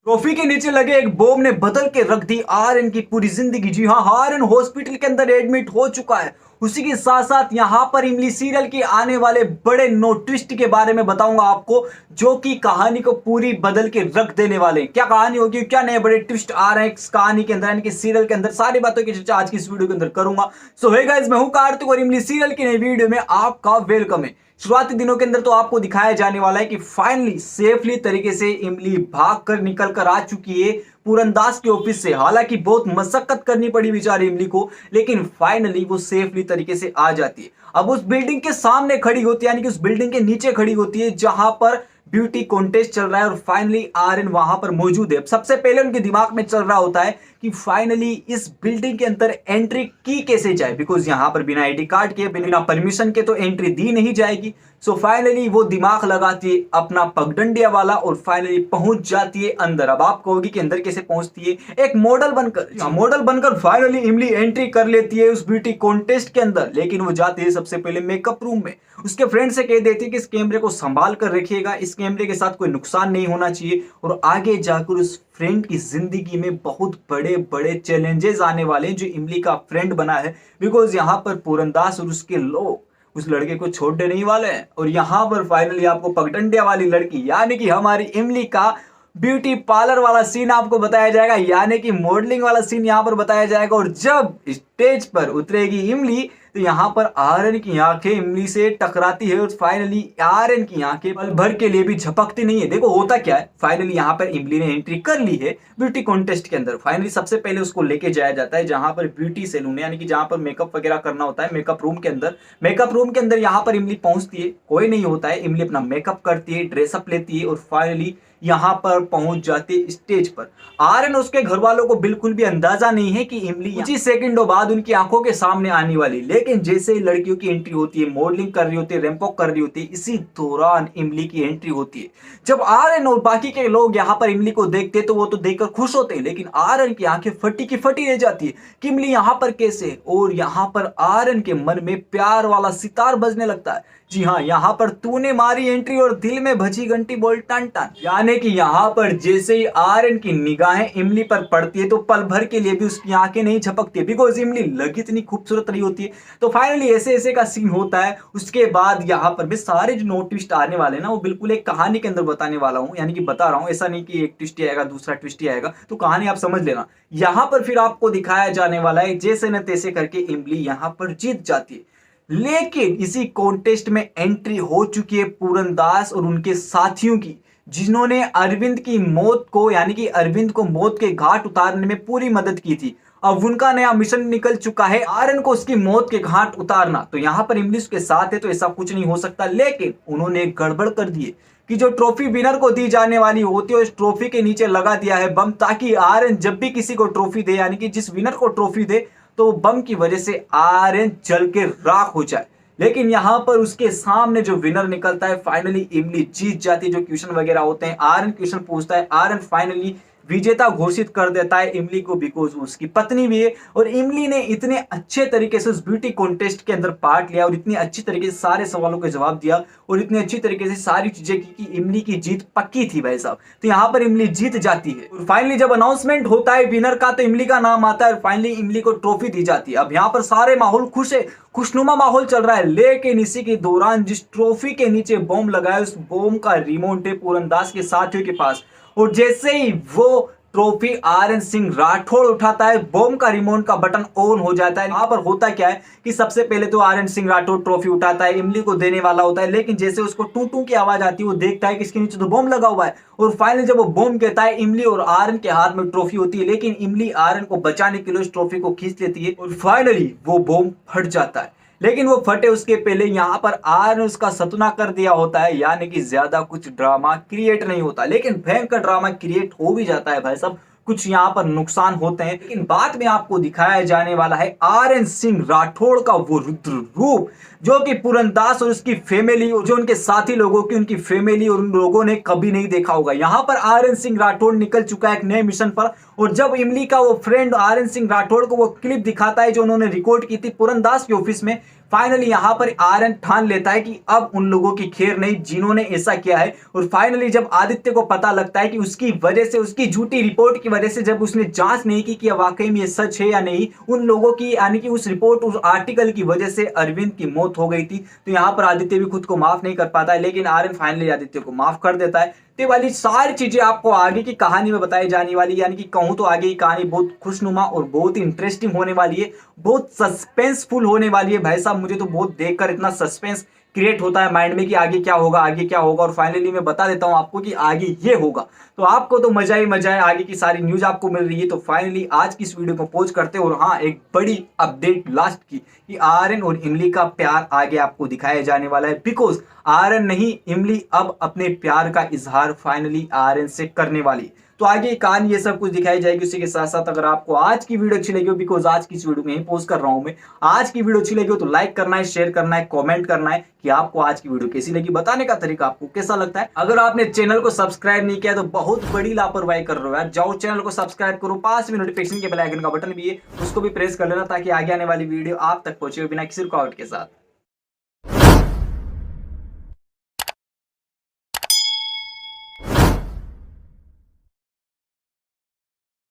Trophy के नीचे लगे एक बॉम्ब ने बदल के रख दी आर्यन की पूरी जिंदगी। जी हाँ, आर्यन हॉस्पिटल के अंदर एडमिट हो चुका है। उसी के साथ साथ यहाँ पर इमली सीरियल के आने वाले बड़े नो ट्विस्ट के बारे में बताऊंगा आपको, जो कि कहानी को पूरी बदल के रख देने वाले हैं। क्या कहानी होगी, क्या नए बड़े ट्विस्ट आ रहे हैं इस कहानी के अंदर, यानी कि सीरियल के अंदर, सारी बातों की चर्चा आज की इस वीडियो के अंदर करूंगा। सो हे गाइस, मैं हूं कार्तिक और इमली सीरियल की नई वीडियो में आपका वेलकम है। शुरुआती दिनों के अंदर तो आपको दिखाया जाने वाला है कि फाइनली सेफली तरीके से इमली भाग कर निकल कर आ चुकी है पूरनदास के ऑफिस से। हालांकि बहुत मशक्कत करनी पड़ी बेचारी इमली को, लेकिन फाइनली वो सेफली तरीके से आ जाती है। अब उस बिल्डिंग के सामने खड़ी होती है, यानी कि उस बिल्डिंग के नीचे खड़ी होती है जहां पर ब्यूटी कॉन्टेस्ट चल रहा है और फाइनली आर्यन वहां पर मौजूद है। सबसे पहले उनके दिमाग में चल रहा होता है कि फाइनली इस बिल्डिंग के अंदर एंट्री की कैसे जाए, बिकॉज यहां पर बिना आईडी कार्ड के, बिना परमिशन के तो एंट्री दी नहीं जाएगी। सो फाइनली वो दिमाग लगाती है अपना पगडंडिया वाला और फाइनली पहुंच जाती है अंदर। अब आप कहोगे कि अंदर कैसे पहुंचती है, एक मॉडल बनकर। मॉडल बनकर फाइनली इमली एंट्री कर लेती है उस ब्यूटी कॉन्टेस्ट के अंदर। लेकिन वो जाती है सबसे पहले मेकअप रूम में, उसके फ्रेंड से कह देती है कि इस कैमरे को संभाल कर रखिएगा, इस कैमरे के साथ कोई नुकसान नहीं होना चाहिए। और आगे जाकर उस फ्रेंड की जिंदगी में बहुत बड़े बड़े चैलेंजेस आने वाले हैं जो इमली का फ्रेंड बना है, बिकॉज यहाँ पर पूरनदास और उसके लोग उस लड़के को छोड़ने नहीं वाले हैं। और यहाँ पर फाइनली आपको पगडंडिया वाली लड़की, यानी कि हमारी इमली का ब्यूटी पार्लर वाला सीन आपको बताया जाएगा, यानी कि मॉडलिंग वाला सीन यहाँ पर बताया जाएगा। और जब स्टेज पर उतरेगी इमली तो यहाँ पर आर्यन की आंखें इमली से टकराती है और फाइनली आर्यन की आंखें पल भर के लिए भी झपकती नहीं है। देखो होता क्या है, फाइनली यहाँ पर इमली ने एंट्री कर ली है ब्यूटी कॉन्टेस्ट के अंदर। फाइनली सबसे पहले उसको लेके जाया जाता है जहां पर ब्यूटी सैलून है, यानी कि जहां पर मेकअप वगैरह करना होता है, मेकअप रूम के अंदर। मेकअप रूम के अंदर यहाँ पर इमली पहुंचती है, कोई नहीं होता है। इमली अपना मेकअप करती है, ड्रेसअप लेती है और फाइनली यहाँ पर पहुंच जाती है स्टेज पर। आर्यन और उसके घर वालों को बिल्कुल भी अंदाजा नहीं है कि इमली कुछ ही सेकंडों बाद उनकी आंखों के सामने आने वाली। लेकिन जैसे ही लड़कियों की एंट्री होती है, मॉडलिंग कर रही होती है, रैंप वॉक कर रही होती है, इसी दौरान इमली की एंट्री होती है। जब आर्यन और बाकी के लोग यहाँ पर इमली को देखते हैं तो वो तो देखकर खुश होते हैं, लेकिन आर्यन की आंखें फटी की फटी रह जाती है कि इमली यहाँ पर कैसे। और यहाँ पर आर्यन के मन में प्यार वाला सितार बजने लगता है। जी हाँ, यहाँ पर तूने मारी एंट्री और दिल में भजी घंटी बोल टन टन। यानी कि यहाँ पर जैसे ही आर्यन की निगाहें इमली पर पड़ती है तो पल भर के लिए भी उसकी आंखें नहीं झपकती, बिकॉज इमली लगी इतनी खूबसूरत रही होती है। तो फाइनली ऐसे ऐसे का सीन होता है। उसके बाद यहाँ पर भी सारे जो नो ट्विस्ट आने वाले ना, वो बिल्कुल एक कहानी के अंदर बताने वाला हूँ, यानी कि बता रहा हूँ, ऐसा नहीं कि एक ट्विस्ट ही आएगा दूसरा ट्विस्ट ही आएगा। तो कहानी आप समझ लेना। यहाँ पर फिर आपको दिखाया जाने वाला है जैसे न तैसे करके इमली यहाँ पर जीत जाती है। लेकिन इसी कॉन्टेस्ट में एंट्री हो चुकी है पूरनदास और उनके साथियों की, जिन्होंने अरविंद की मौत को, यानी कि अरविंद को मौत के घाट उतारने में पूरी मदद की थी। अब उनका नया मिशन निकल चुका है, आर्यन को उसकी मौत के घाट उतारना। तो यहाँ पर इमली उसके साथ है तो ऐसा कुछ नहीं हो सकता, लेकिन उन्होंने एक गड़बड़ कर दी है कि जो ट्रॉफी विनर को दी जाने वाली होती है उस ट्रॉफी के नीचे लगा दिया है बम, ताकि आर्यन जब भी किसी को ट्रॉफी दे, यानी कि जिस विनर को ट्रॉफी दे, तो बम की वजह से आर्यन जल के राख हो जाए। लेकिन यहां पर उसके सामने जो विनर निकलता है, फाइनली इमली जीत जाती है। जो क्वेश्चन वगैरह होते हैं, आर्यन क्वेश्चन पूछता है, आर्यन फाइनली विजेता घोषित कर देता है इमली को, बिकॉज उसकी पत्नी भी है। और इमली ने इतने अच्छे तरीके से उस ब्यूटी कॉन्टेस्ट के अंदर पार्ट लिया और इतनी अच्छी तरीके से सारे सवालों के जवाब दिया और इतनी अच्छी तरीके से सारी चीजें की कि इमली की जीत पक्की थी भाई साहब। तो यहाँ पर इमली जीत जाती है। और फाइनली जब अनाउंसमेंट होता है विनर का तो इमली का नाम आता है और फाइनली इमली को ट्रॉफी दी जाती है। अब यहाँ पर सारे माहौल खुश है, खुशनुमा माहौल चल रहा है। लेकिन इसी के दौरान जिस ट्रॉफी के नीचे बॉम्ब लगाया, उस बॉम्ब का रिमोट है पूरनदास के साथियों के पास। और जैसे ही वो ट्रॉफी आर्यन सिंह राठौड़ उठाता है, बॉम्ब का रिमोट का बटन ऑन हो जाता है। यहाँ पर होता क्या है कि सबसे पहले तो आर्यन सिंह राठौड़ ट्रॉफी उठाता है, इमली को देने वाला होता है, लेकिन जैसे उसको टू टू की आवाज आती है वो देखता है कि इसके नीचे तो बॉम्ब लगा हुआ है। और फाइनली जब वो बॉम्ब कहता है, इमली और आर्यन के हाथ में ट्रॉफी होती है, लेकिन इमली आर्यन को बचाने के लिए उस ट्रॉफी को खींच लेती है और फाइनली वो बॉम्ब फट जाता है। लेकिन वो फटे उसके पहले यहाँ पर आर्यन उसका सतुना कर दिया होता है, यानी कि ज्यादा कुछ ड्रामा क्रिएट नहीं होता। लेकिन भयंकर ड्रामा क्रिएट हो भी जाता है भाई साहब, कुछ यहाँ पर नुकसान होते हैं। लेकिन बाद में आपको दिखाया जाने वाला है आर्यन सिंह राठौड़ का वो रुद्र रूप, जो कि पूरनदास और उसकी फैमिली और जो उनके साथी लोगों की, उनकी फैमिली और उन लोगों ने कभी नहीं देखा होगा। यहाँ पर आर्यन सिंह राठौड़ निकल चुका है एक नए मिशन पर। और जब इमली का वो फ्रेंड आर्यन सिंह राठौड़ को वो क्लिप दिखाता है जो उन्होंने रिकॉर्ड की थी पूरनदास के ऑफिस में, फाइनली यहाँ पर आर्यन ठान लेता है कि अब उन लोगों की खैर नहीं जिन्होंने ऐसा किया है। और फाइनली जब आदित्य को पता लगता है कि उसकी वजह से, उसकी झूठी रिपोर्ट की वजह से, जब उसने जांच नहीं की कि वाकई में ये सच है या नहीं, उन लोगों की यानी कि उस रिपोर्ट, उस आर्टिकल की वजह से अरविंद की मौत हो गई थी, तो यहाँ पर आदित्य भी खुद को माफ नहीं कर पाता है। लेकिन आर्यन फाइनली आदित्य को माफ कर देता है। तो वाली सारी चीजें आपको आगे की कहानी में बताई जाने वाली, यानी कि कहूं तो आगे की कहानी बहुत खुशनुमा और बहुत ही इंटरेस्टिंग होने वाली है, बहुत सस्पेंसफुल होने वाली है। भाई साहब मुझे तो बहुत देखकर इतना सस्पेंस क्रिएट होता है माइंड में कि आगे क्या होगा, आगे क्या होगा। और फाइनली मैं बता देता हूं आपको कि आगे ये होगा, तो आपको तो मजा ही मजा है। आगे की सारी न्यूज आपको मिल रही है। तो फाइनली आज की इस वीडियो को पॉज करते हैं। और हाँ, एक बड़ी अपडेट लास्ट की कि आर्यन और इमली का प्यार आगे आपको दिखाया जाने वाला है, बिकॉज आर्यन नहीं, इमली अब अपने प्यार का इजहार फाइनली आर्यन से करने वाली। तो आगे कहानी ये सब कुछ दिखाई जाएगी। उसी के साथ साथ अगर आपको आज की वीडियो अच्छी लगी हो, बिकॉज आज की इस वीडियो में यही पोस्ट कर रहा हूं मैं, आज की वीडियो अच्छी लगी हो तो लाइक करना है, शेयर करना है, कमेंट करना है कि आपको आज की वीडियो कैसी लगी, बताने का तरीका आपको कैसा लगता है। अगर आपने चैनल को सब्सक्राइब नहीं किया तो बहुत बड़ी लापरवाही कर रहे हो यार, जाओ चैनल को सब्सक्राइब करो, पास में नोटिफिकेशन के बेल आइकन का बटन भी है, उसको भी प्रेस कर लेना ताकि आगे आने वाली वीडियो आप तक पहुंचे बिना किसी रुकावट के साथ।